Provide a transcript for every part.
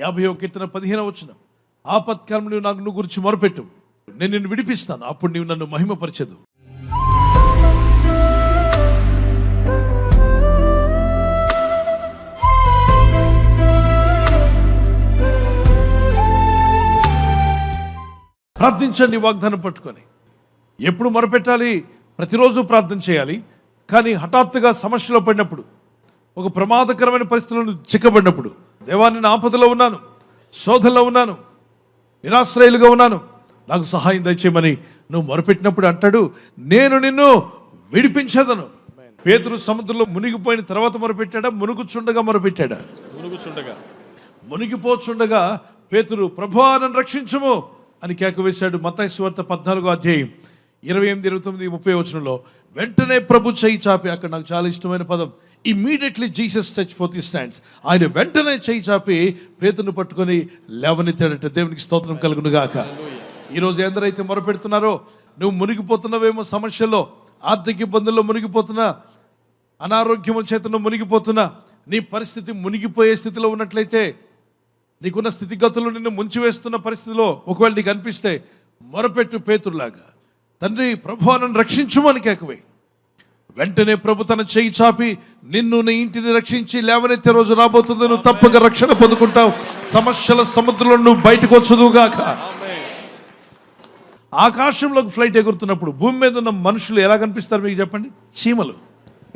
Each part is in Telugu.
50వ కీర్తన 15వ వచనం, ఆపత్కాలం నువ్వు గురించి మొరపెట్టు, నేను నిన్ను విడిపిస్తాను, అప్పుడు నీవు నన్ను మహిమపరచదు. ప్రార్థించండి వాగ్దానం పట్టుకొని. ఎప్పుడు మొరపెట్టాలి? ప్రతిరోజు ప్రార్థన చేయాలి. కానీ హఠాత్తుగా సమస్యలో పడినప్పుడు, ఒక ప్రమాదకరమైన పరిస్థితులను చిక్కబడినప్పుడు, దేవా నేను ఆపదలో ఉన్నాను, శోధనలో ఉన్నాను, నిరాశ్రయులుగా ఉన్నాను, నాకు సహాయం దయచేయమని నువ్వు మొరపెట్టినప్పుడు అంటాడు, నేను నిన్ను విడిపించదను. పేతురు సముద్రంలో మునిగిపోయిన తర్వాత మొరపెట్టాడా? మునుగుచుండగా మొరపెట్టాడా? మునిగిపోచుండగా పేతురు, ప్రభువా నన్ను రక్షించుము అని కేక వేశాడు. మత్తయి సువార్త 14వ అధ్యాయం 28, 29, 30 వచనంలో వెంటనే ప్రభు చేయి చాపి, అక్కడ నాకు చాలా ఇష్టమైన పదం, immediately Jesus touch four the stands. ఆయన వెంటనే చేయి చాపి పేతురును పట్టుకొని లేవనెత్తాడట. దేవునికి స్తోత్రం కలుగును గాక. ఈరోజు ఎందరైతే మొరపెడుతున్నారో, నువ్వు మునిగిపోతున్నావేమో సమస్యల్లో, ఆర్థిక ఇబ్బందుల్లో మునిగిపోతున్నా, అనారోగ్యము చేతను మునిగిపోతున్నా, నీ పరిస్థితి మునిగిపోయే స్థితిలో ఉన్నట్లయితే, నీకున్న స్థితిగతులు నిన్ను ముంచివేస్తున్న పరిస్థితిలో ఒకవేళ నీకు అనిపిస్తే మొరపెట్టు పేతురులాగా, తండ్రి ప్రభువా నన్ను రక్షించుమని కేకవే. వెంటనే ప్రభు తన చేయి చాపి నిన్ను, నీ ఇంటిని రక్షించి లేవనెత్తే రోజు రాబోతుంది. నువ్వు తప్పక రక్షణ పొందుకుంటావు. సమస్యల సముద్రంలో నువ్వు బయటకు వచ్చుదువుగాక. ఆకాశంలోకి ఫ్లైట్ ఎగురుతున్నప్పుడు భూమి మీద ఉన్న మనుషులు ఎలా కనిపిస్తారు మీకు చెప్పండి? చీమలు.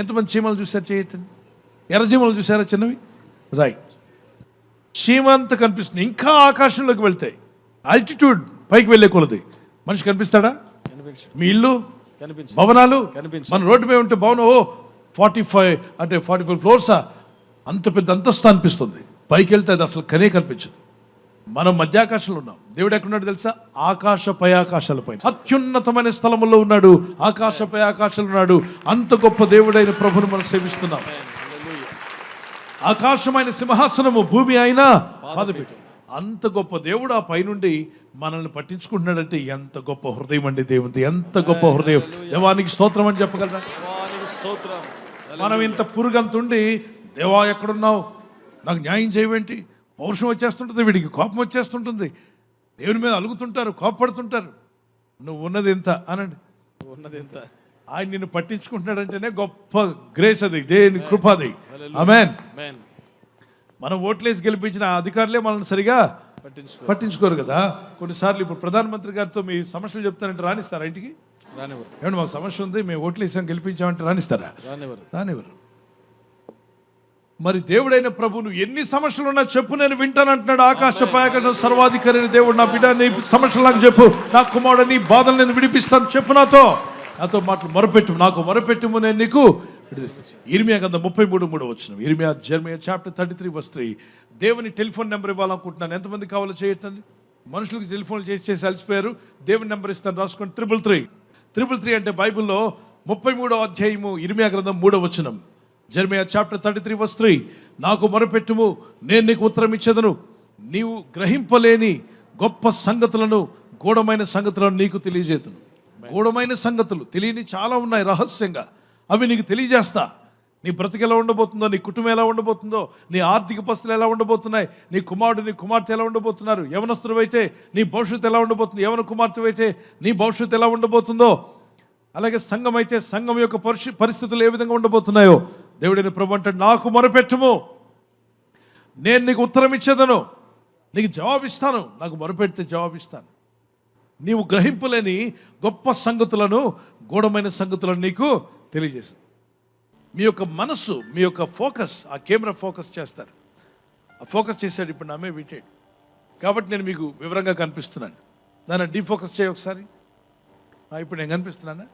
ఎంతమంది చీమలు చూసారు? చేయొచ్చండి. ఎర్రచీమలు చూసారా చిన్నవి? రైట్. చీమ అంతా కనిపిస్తుంది. ఇంకా ఆకాశంలోకి వెళ్తాయి, ఆల్టిట్యూడ్ పైకి వెళ్ళే కొలది మనిషి కనిపిస్తాడా? మీ ఇల్లు, భవనాలు, మన రోడ్డు మీద ఉంటే భవనం 45 ఫ్లోర్సా, అంత పెద్ద అంతస్తు అనిపిస్తుంది. పైకి వెళ్తే అది అసలు కనే కనిపించదు. మనం మధ్యాకాశంలో ఉన్నాం. దేవుడు ఎక్కడున్నాడు తెలుసా? ఆకాశపై ఆకాశాలపై, అత్యున్నతమైన స్థలములో ఉన్నాడు. ఆకాశపై ఆకాశాలు ఉన్నాడు. అంత గొప్ప దేవుడైన ప్రభుని మనం సేవిస్తున్నాం. ఆకాశమైన సింహాసనము, భూమి అయినా పాదపీఠం. అంత గొప్ప దేవుడు ఆ పైనుండి మనల్ని పట్టించుకుంటున్నాడంటే ఎంత గొప్ప హృదయం అండి దేవునిది. ఎంత గొప్ప హృదయం. దేవానికి స్తోత్రం అని చెప్పగలరా? మనం ఇంత పురుగంతుండి, దేవా ఎక్కడున్నావు, నాకు న్యాయం చేయవేంటి, పౌరుషం వచ్చేస్తుంటుంది, వీడికి కోపం వచ్చేస్తుంటుంది, దేవుని మీద అలుగుతుంటారు, కోపపడుతుంటారు. నువ్వు ఉన్నది ఎంత అనండి, ఉన్నది ఎంత. ఆయన నిన్ను పట్టించుకుంటున్నాడంటేనే గొప్ప గ్రేస్ అది, దేని కృప అది. ఆమేన్. మనం ఓట్లేసి గెలిపించిన అధికారులే మనల్ని సరిగా పట్టించుకోరు కదా. కొన్నిసార్లు ఇప్పుడు ప్రధానమంత్రి గారితో మీ సమస్యలు చెప్తానంటే రానిస్తారా ఇంటికి? ఏమంటే మాకు సమస్య ఉంది, మేము ఓట్లేసాం గెలిపించామంటే రానిస్తారా? రానివ్వరు. మరి దేవుడైన ప్రభు, నువ్వు ఎన్ని సమస్యలు ఉన్నా చెప్పు, నేను వింటానంటున్నాడు. ఆకాశపై ఆకాశం సర్వాధికారి దేవుడు, నా బిడ్డ నీ సమస్యలు నాకు చెప్పు, నా కుమారుడు నీ బాధలు నేను విడిపిస్తాను, చెప్పు, నాతో మాటలు మొరపెట్టు, నాకు మొరపెట్టుము, నేను నీకు విడిపిస్తాను. ఇర్మియా గ్రంథం 33:3 వచనం. Jeremiah chapter 33:3. దేవుని టెలిఫోన్ నెంబర్ ఇవ్వాలనుకుంటున్నాను. ఎంతమంది కావాలో చేయొద్దండి. మనుషులకు టెలిఫోన్లు చేసి అలసిపోయారు. దేవుని నెంబర్ ఇస్తాను, రాసుకోండి. 333 అంటే బైబిల్లో 33వ అధ్యాయము, ఇర్మియా గ్రంథం 3వ వచనం. Jeremiah chapter 33:3. నాకు మొరపెట్టుము, నేను నీకు ఉత్తరం ఇచ్చేదను, నీవు గ్రహింపలేని గొప్ప సంగతులను, గూఢమైన సంగతులను నీకు తెలియజేతును. గూఢమైన సంగతులు తెలియని చాలా ఉన్నాయి రహస్యంగా, అవి నీకు తెలియజేస్తా. నీ బ్రతికి ఎలా ఉండబోతుందో, నీ కుటుంబం ఎలా ఉండబోతుందో, నీ ఆర్థిక పరిస్థితులు ఎలా ఉండబోతున్నాయి, నీ కుమారుడు నీ కుమార్తె ఎలా ఉండబోతున్నారు, యవనస్తుడు అయితే నీ భవిష్యత్తు ఎలా ఉండబోతుంది, యవన కుమార్తె అయితే నీ భవిష్యత్తు ఎలా ఉండబోతుందో, అలాగే సంఘం అయితే సంఘం యొక్క పరిస్థితులు ఏ విధంగా ఉండబోతున్నాయో దేవుడైన ప్రభు అంటాడు, నాకు మొరపెట్టుము, నేను నీకు ఉత్తరం ఇచ్చేదను, నీకు జవాబిస్తాను, నాకు మొరపెడితే జవాబిస్తాను. నీవు గ్రహింపులేని గొప్ప సంగతులను, గూఢమైన సంగతులను నీకు తెలియజేస్తాను. మీ యొక్క మనస్సు, మీ యొక్క ఫోకస్, ఆ కెమెరా ఫోకస్ చేస్తారు. ఆ ఫోకస్ చేశాడు ఇప్పుడు నా మీద వింటాడు కాబట్టి నేను మీకు వివరంగా కనిపిస్తున్నాను. దాన్ని డీఫోకస్ చేయ ఒకసారి. ఇప్పుడు నేను కనిపిస్తున్నానా?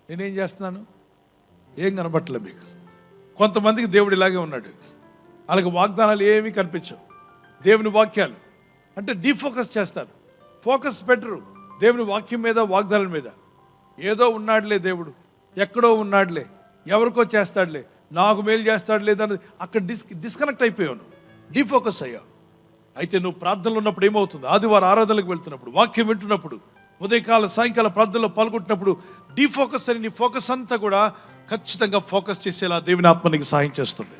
నేనేం చేస్తున్నాను? ఏం కనబట్టలే మీకు. కొంతమందికి దేవుడు ఇలాగే ఉన్నాడు, వాళ్ళకి వాగ్దానాలు ఏమీ కనిపించవు. దేవుని వాక్యాలు అంటే డీఫోకస్ చేస్తారు, ఫోకస్ పెట్టరు దేవుని వాక్యం మీద, వాగ్దానాల మీద. ఏదో ఉన్నాడులే దేవుడు, ఎక్కడో ఉన్నాడులే, ఎవరికో చేస్తాడులే, నాకు మేలు చేస్తాడులే, దాన్ని అక్కడ డిస్కనెక్ట్ అయిపోయావు, డీఫోకస్ అయ్యావు. అయితే నువ్వు ప్రార్థనలు ఉన్నప్పుడు ఏమవుతుంది? ఆదివారం ఆరాధనలకు వెళ్తున్నప్పుడు, వాక్యం వింటున్నప్పుడు, ఉదయకాల సాయంకాల ప్రార్థనలో పాల్గొంటున్నప్పుడు డీఫోకస్ అని నీ ఫోకస్ అంతా కూడా ఖచ్చితంగా ఫోకస్ చేసేలా దేవుని ఆత్మ నీకు సహాయం చేస్తుంది.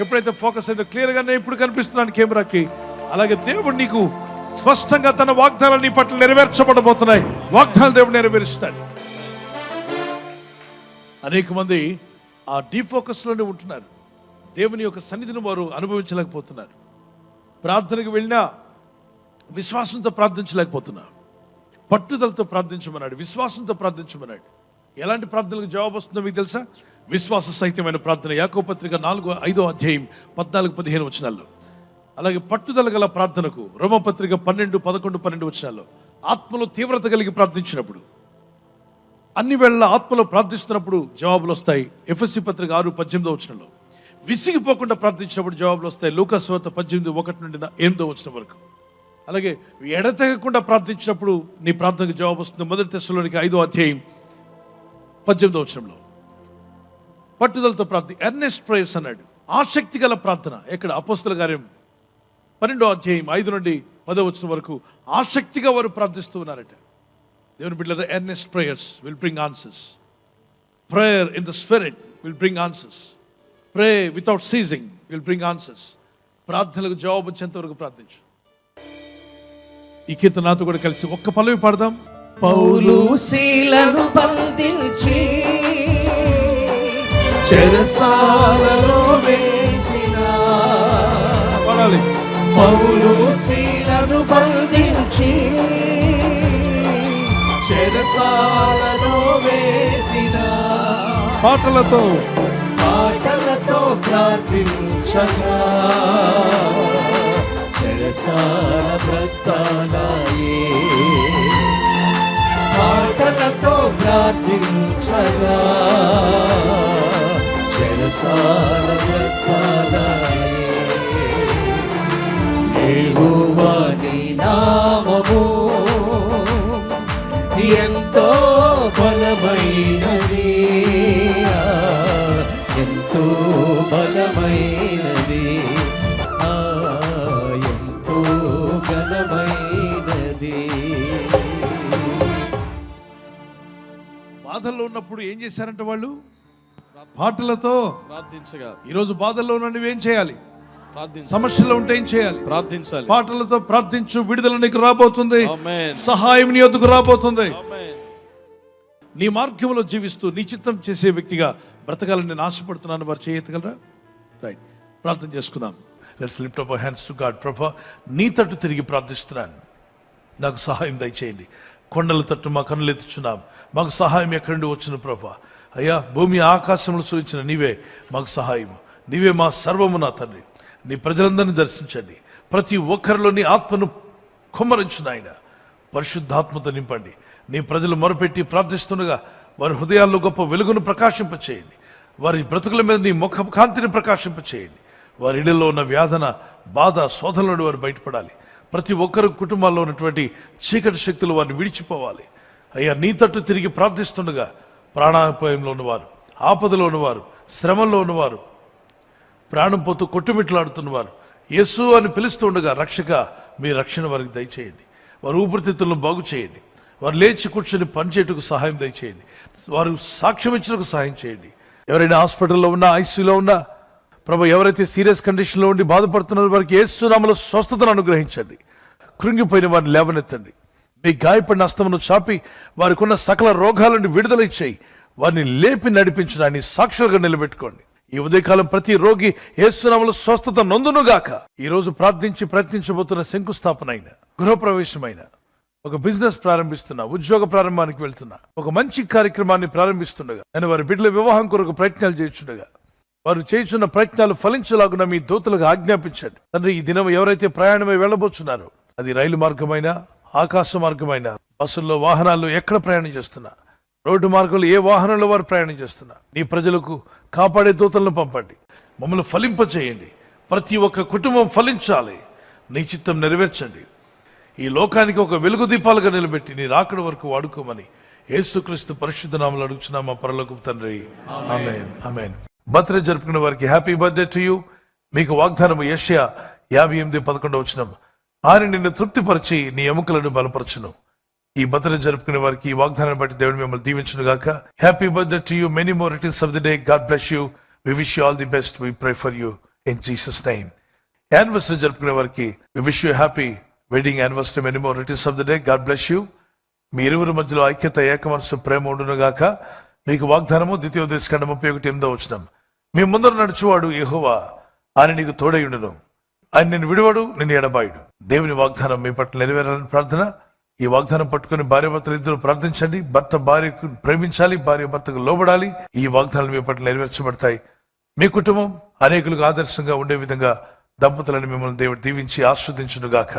ఎప్పుడైతే ఫోకస్ అయితే క్లియర్గా నేను ఇప్పుడు కనిపిస్తున్నాను కెమెరాకి, అలాగే దేవుడు నీకు స్పష్టంగా తన వాగ్దానాలు నీ పట్ల నెరవేర్చబడబోతున్నాయి. వాగ్దానాలు దేవుడు నెరవేరుస్తాడు. అనేక మంది ఆ డీఫోకస్ లోనే ఉంటున్నారు. దేవుని యొక్క సన్నిధిని వారు అనుభవించలేకపోతున్నారు. ప్రార్థనకు వెళ్ళినా విశ్వాసంతో ప్రార్థించలేకపోతున్నారు. పట్టుదలతో ప్రార్థించమన్నాడు, విశ్వాసంతో ప్రార్థించమన్నాడు. ఎలాంటి ప్రార్థనలకు జవాబు వస్తుందో మీకు తెలుసా? విశ్వాస సహితమైన ప్రార్థన. యాకోబు పత్రిక 4-5 అధ్యాయం 14-15 వచనాల్లో. అలాగే పట్టుదల గల ప్రార్థనకు రోమపత్రిక 12-11-12 వచనాల్లో ఆత్మలో తీవ్రత కలిగి ప్రార్థించినప్పుడు, అన్ని వేళ ఆత్మలో ప్రార్థిస్తున్నప్పుడు జవాబులు వస్తాయి. ఎఫెసీ పత్రిక 6-18 వచనంలో విసిగిపోకుండా ప్రార్థించినప్పుడు జవాబులు వస్తాయి. లూకా సువార్త 18-1-8 వచనం వరకు. అలాగే ఎడతెగకుండా ప్రార్థించినప్పుడు నీ ప్రార్థనకు జవాబు వస్తుంది. 1 తెస్సలోనిక 5 అధ్యాయం 18 వచనంలో పట్టుదలతో ప్రార్థన, ఎర్నెస్ట్ ప్రేయర్స్ అన్నాడు. ఆసక్తి గల ప్రార్థన. ఎక్కడ? అపోస్తల కార్యం 12 అధ్యాయం 5-10 వచనం వరకు ఆసక్తిగా వారు ప్రార్థిస్తూ ఉన్నారట. దేవుని బిడ్డలారా, earnest prayers will bring answers. Prayer in the spirit will bring answers. Pray without ceasing will bring answers. ప్రార్థనలకు జవాబు వచ్చేంత వరకు ప్రార్థించు. ఈ కీర్తన నాతో కూడా కలిసి ఒక్క పల్లవి పాడదాం. పౌలు శీలను బంధించి చెరసాలలో వేసిన, పాడాలి. పౌలు శీలను బంధించి చెరసాలలో వేసిన, పాటలతో ప్రార్థించగా చెరసాల బ్రతాలయే. పాటలతో ప్రార్థించగా చెరసాల బ్రతాలయే. యెహోవా నీ నామము ఎంతో బలమైనది, ఎంతో బలమైనది, ఎంతో ఘనమైనది. బాధల్లో ఉన్నప్పుడు ఏం చేశారంటే వాళ్ళు పాటలతో ప్రార్థించగా. ఈరోజు బాధల్లో ఉన్న నువ్వేం చేయాలి? ప్రార్థించాలి. సమస్యలో ఉంటే ఏం చేయాలి? ప్రార్థించాలి. పాటలతో ప్రార్థించు. విడుదల నీకు రాబోతుంది. ఆమేన్. సహాయం నీ వద్దకు రాబోతుంది. ఆమేన్. నీ మార్గంలో జీవిస్తూ నీ చిత్తం చేసే వ్యక్తిగా బ్రతకాలని నేను ఆశపడుతున్నాను. వారు చేయగలరా? రైట్, ప్రార్థన చేసుకుందాం. Let's lift up our hands to God. ప్రభా, నీ తట్టు తిరిగి ప్రార్థిస్తున్నాను. నాకు సహాయం దయచేయండి. కొండల తట్టు మా కన్నులు ఎత్తుచున్నాం. మాకు సహాయం ఎక్కడి నుండి వచ్చిన ప్రభా? అయ్యా, భూమి ఆకాశంలో సూచించిన నీవే మాకు సహాయం. నీవే మా సర్వము నా తండ్రి. నీ ప్రజలందరినీ దర్శించండి. ప్రతి ఒక్కరిలో నీ ఆత్మను కుమ్మరించు నాయన. పరిశుద్ధాత్మతో నింపండి. నీ ప్రజలు మొరపెట్టి ప్రార్థిస్తుండగా వారి హృదయాల్లో గొప్ప వెలుగును ప్రకాశింపచేయండి. వారి బ్రతుకుల మీద నీ ముఖ కాంతిని ప్రకాశింపచేయండి. వారి ఇళ్లలో ఉన్న వ్యాధన, బాధ, శోధన నుండి వారు బయటపడాలి. ప్రతి ఒక్కరు కుటుంబాల్లో ఉన్నటువంటి చీకటి శక్తులు వారిని విడిచిపోవాలి. అయ్యా, నీ తట్టు తిరిగి ప్రార్థిస్తుండగా ప్రాణాపాయంలో ఉన్నవారు, ఆపదలో ఉన్నవారు, శ్రమల్లో ఉన్నవారు, ప్రాణం పోతూ కొట్టుమిట్లాడుతున్నవారు యేసు అని పిలుస్తుండగా రక్షక, మీ రక్షణ వారికి దయచేయండి. వారి ఊపిరితిత్తులను బాగు చేయండి. వారు లేచి కూర్చొని పనిచేయటకు సహాయం దయచేయండి. వారు సాక్ష్యం ఇచ్చటకు సహాయం చేయండి. ఎవరైనా హాస్పిటల్లో ఉన్నా, ఐసీయూలో ఉన్నా ప్రభు, ఎవరైతే సీరియస్ కండిషన్లో ఉండి బాధపడుతున్నారో వారికి యేసు నామములో స్వస్థతను అనుగ్రహించండి. కృంగిపోయిన వారిని లేవనెత్తండి. మీ గాయపడిన హస్తమును చాపి వారికి ఉన్న సకల రోగాల నుండి విడుదల ఇచ్చేయి. వారిని లేపి నడిపించడాన్ని సాక్షులుగా నిలబెట్టుకోండి. ఈ ఉదయకాలం ప్రతి రోగి యేసు నామములో స్వస్థత నొందునుగాక. ఈ రోజు ప్రార్థించి ప్రయత్నించబోతున్న శంకుస్థాపన అయిన, గృహప్రవేశమైన, ఒక బిజినెస్ ప్రారంభిస్తున్నా, ఉద్యోగ ప్రారంభానికి వెళ్తున్నా, ఒక మంచి కార్యక్రమాన్ని ప్రారంభిస్తుండగా, నేను వారి బిడ్డల వివాహం కొరకు ప్రయత్నాలు చేస్తుండగా వారు చేస్తున్న ప్రయత్నాలు ఫలించలాగున మీ దూతలకు ఆజ్ఞాపించండి. తండ్రి, ఈ దినం ఎవరైతే ప్రయాణమై వెళ్ళబోతున్నారో, అది రైలు మార్గమైనా, ఆకాశ మార్గమైన, బస్సుల్లో, వాహనాల్లో ఎక్కడ ప్రయాణం చేస్తున్నా, రోడ్డు మార్గంలో ఏ వాహనంలో వారు ప్రయాణం చేస్తున్నా, నీ ప్రజలకు కాపాడే దూతలను పంపండి. మమ్మల్ని ఫలింపచేయండి. ప్రతి ఒక్క కుటుంబం ఫలించాలి. నీ చిత్తం నెరవేర్చండి. ఈ లోకానికి ఒక వెలుగు దీపాలుగా నిలబెట్టి నీ రాకడ వరకు వాడుకోమని యేసుక్రీస్తు పరిశుద్ధ నామములో అడుగుచున్నాం మా పరలోకపు తండ్రి. ఆమేన్. ఆమేన్. బర్త్డే జరుపుకునే వారికి హ్యాపీ బర్త్డే టు యూ. మీకు వాగ్దానము యెషయా 58:11 ఆయన నిన్ను తృప్తిపరిచి నీ ఎముకలను బలపరచును. ఈ బర్త్డే జరుపుకునే వారికి ఈ వాగ్దానాన్ని బట్టి దేవుడు మిమ్మల్ని దీవించును గాక. Happy birthday to you. Many more returns of the day. God bless you. We wish you all the best. We pray for you in Jesus name. Anniversary జరుపుకునే వారికి wish you happy wedding anniversary many more returns of the day. God bless you. మీ ఇరువురి మధ్యలో ఐక్యత, ఏక మనసు, ప్రేమ ఉండును గాక. మీకు వాగ్దానము ద్వితీయోపదేశకాండం 31:8. మీ ముందర నడుచువాడు యెహోవా, ఆయన నీకు తోడయుండును, ఆయన నిన్ను విడువడు, నిన్ను ఎడబాయుడు. దేవుని వాగ్దానం మీ పట్ల నెరవేరాలని ప్రార్థన. ఈ వాగ్దానం పట్టుకుని భార్యాభర్తలు ఇద్దరు ప్రార్థించండి. భర్త భార్యకు ప్రేమించాలి, భార్య భర్తకు లోబడాలి. ఈ వాగ్దానాలు మీ పట్ల నెరవేర్చబడతాయి. మీ కుటుంబం అనేకులకు ఆదర్శంగా ఉండే విధంగా దంపతులను మిమ్మల్ని దేవుడు దీవించి ఆస్వాదించును గాక.